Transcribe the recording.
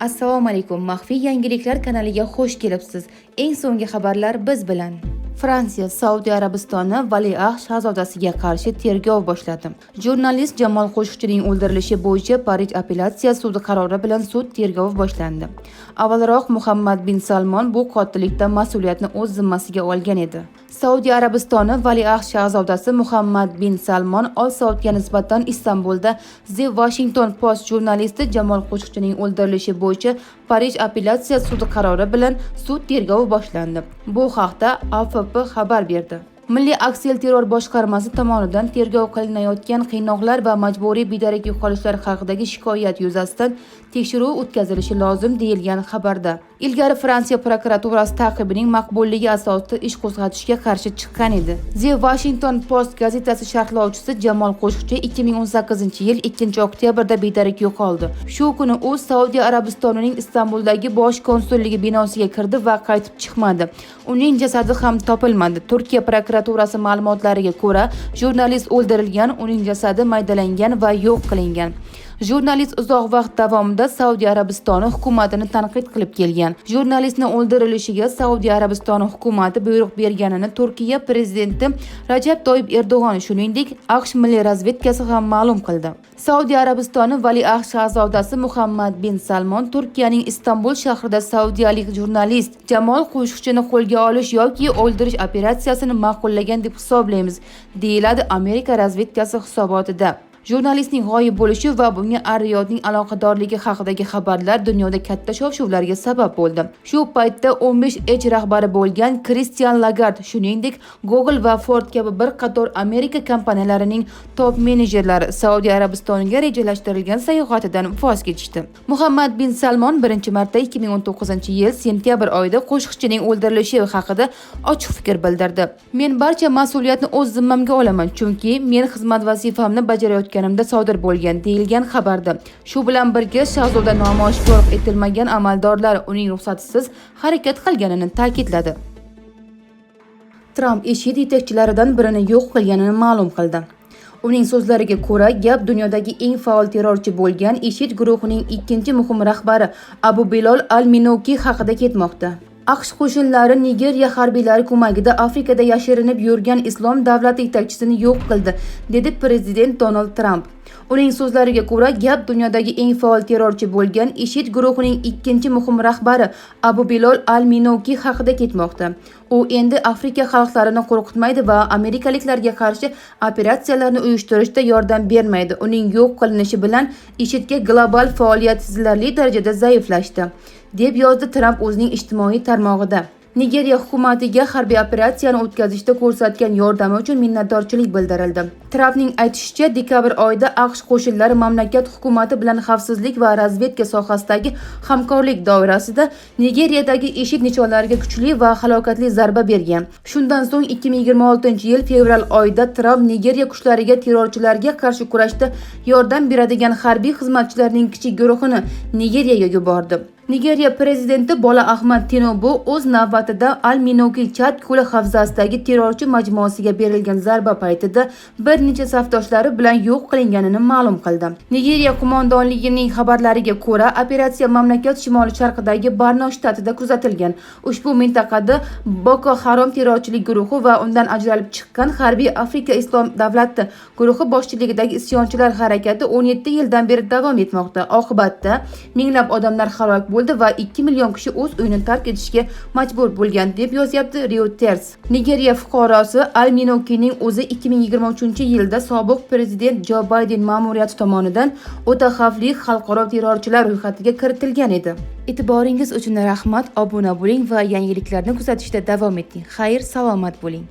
Assalomu alaykum. Maxfiy yangiliklar kanaliga xush kelibsiz. Eng so'nggi xabarlar biz bilan. Fransiya Saudiya Arabistoni valiahd shahzodasiga qarshi tergov boshladi. Jurnalist Jamol Qoshiqchining o'ldirilishi bo'yicha Parij appelyatsiya sudi qarori bilan sud tergovi boshlandi. Avvalroq Muhammad bin Salmon bu qotillikda mas'uliyatni o'z zimmasiga olgan edi. Saudiya Arabistoni valiahd shahzodasi Muhammad bin Salmon Ol Saudga nisbatan Istanbulda The Washington Post jurnalisti Jamol Qoshiqchining o'ldirilishi bo'yicha Parij appelyatsiya sudi qarori bilan sud tergovi boshlandi. Bu haqda AFP xabar berdi. Milliy aksilterror boshqarmasi tomonidan tergov qilinayotgan qiynoqlar va majburiy bedarak yo'qolishlar haqidagi shikoyat yuzasidan tekshiruv o'tkazilishi lozim deyilgan xabarda. Ilgari Fransiya prokuraturasi taqibining maqbulligi asosida ish qo'zg'atishga qarshi chiqqan edi. The Washington Post gazetasi sharhlovchisi Jamol Qoshiqchi 2018-yil 2-oktyabrda bedarak yo'qoldi. Shu kuni u Saudiya Arabistonining Istanbuldagi bosh konsulligi binosiga kirdi va qaytib chiqmadi. Uning jasadi ham topilmadi. Turkiya prokuraturasi ma'lumotlariga ko'ra, jurnalist o'ldirilgan, uning jasadi maydalangan va yo'q qilingan. Jurnalist uzoq vaqt davomida Saudiya Arabistoni hukumatini tanqid qilib kelgan. Jurnalistni o'ldirilishiga Saudiya Arabistoni hukumati buyruq berganini Turkiya prezidenti Rajab Toyyib Erdo'g'on, shuningdek, AQSh milliy razvedkasi ham ma'lum qildi. Saudiya Arabistoni valiahd shahzodasi Muhammad bin Salmon Turkiyaning Istanbul shahrida saudiyalik jurnalist Jamol Qoshiqchini qo'lga olish yoki o'ldirish operatsiyasini ma'qullagan deb hisoblaymiz, deyiladi Amerika razvedkasi hisobotida. Jurnalistning g'oyib bo'lishi va bunga Ar-Riyodning aloqadorligi haqidagi xabarlar dunyoda katta shov-shuvlarga sabab bo'ldi. Shu paytda 15H rahbari bo'lgan Christian Lagarde, shuningdek, Google va Ford kabi bir qator Amerika kompaniyalarining top menejerlari Saudiya Arabistoniga rejalashtirilgan sayohatidan voz kechishdi. Muhammad bin Salmon 1-marta 2019-yil sentyabr oyida Qoshiqchining o'ldirilishi haqida ochiq fikr bildirdi. Men barcha mas'uliyatni o'z zimmamga olaman, chunki men xizmat vazifamni bajarayotganimda sodir bo'lgan, deyilgan xabarda. Shu bilan birga shahzoda nomi oshkor etilmagan amaldorlar uning ruxsatisiz harakat qilganini ta'kidladi. Tramp IShID yetakchilaridan birini yo'q qilganini ma'lum qildi. Uning so'zlariga ko'ra, gap dunyodagi eng faol terrorchi bo'lgan IShID guruhining ikkinchi muhim rahbari Abu Bilol al-Minuki haqida ketmoqda. AQSh qo'shinlari Nigeriya harbiylari ko'magida Afrikada yashirinib yurgan Islom davlati yetakchisini yo'q qildi, dedi prezident Donald Trump. Uning so'zlariga ko'ra, gap dunyodagi eng faol terrorchi bo'lgan IShID guruhining ikkinchi muhim rahbari Abu Bilol al-Minuki haqida ketmoqda. U endi Afrika xalqlarini qo'rqitmaydi va amerikaliklarga qarshi operatsiyalarni uyushtirishda yordam bermaydi. Uning yo'q qilinishi bilan IShIDga global faoliyat sezilarli darajada zaiflashdi, deb yozdi Trump o'zining ijtimoiy tarmog'ida. Nigeriya hukumatiga harbiy operatsiyani o'tkazishda ko'rsatgan yordami uchun minnatdorchilik bildirildi. Trampning aytishicha, dekabr oyida AQSh qo'shinlari mamlakat hukumati bilan xavfsizlik va razvedka sohasidagi hamkorlik doirasida Nigeriyadagi IShID nishonlariga kuchli va halokatli zarba bergan. Shundan so'ng 2026-yil fevral oyida Tramp Nigeriya kuchlariga terrorchilarga qarshi kurashda yordam beradigan harbiy xizmatchilarning kichik guruhini Nigeriyaga yubordi. Nigeriya prezidenti Bola Ahmed Tinubu o'z navbatida al-Minuki Chad ko'li havzasidagi terrorchi majmuasiga berilgan zarba paytida bir necha safdoshlari bilan yo'q qilinganini ma'lum qildi. Nigeriya qo'mondonligining xabarlariga ko'ra, operatsiya mamlakat shimoli-sharqidagi Borno shtatida kuzatilgan. Ushbu mintaqada Boko Haram terrorchilik guruhi va undan ajralib chiqqan Harbiy Afrika Islom davlati guruhi boshchiligidagi isyonchilar harakati 17 yildan beri davom etmoqda. Oqibatda minglab odamlar halok bo'ldi va 2 million kishi o'z uyini tark etishga majbur bo'lgan, deb yozyapti Reuters. Nigeriya fuqarosi al-Minukining o'zi 2023-yilda sobiq prezident Jo Bayden ma'muriyati tomonidan o'ta xavfli xalqaro terrorchilar ro'yxatiga kiritilgan edi. E'tiboringiz uchun rahmat. Obuna bo'ling va yangiliklarni kuzatishda davom eting. Xayr, salomat bo'ling.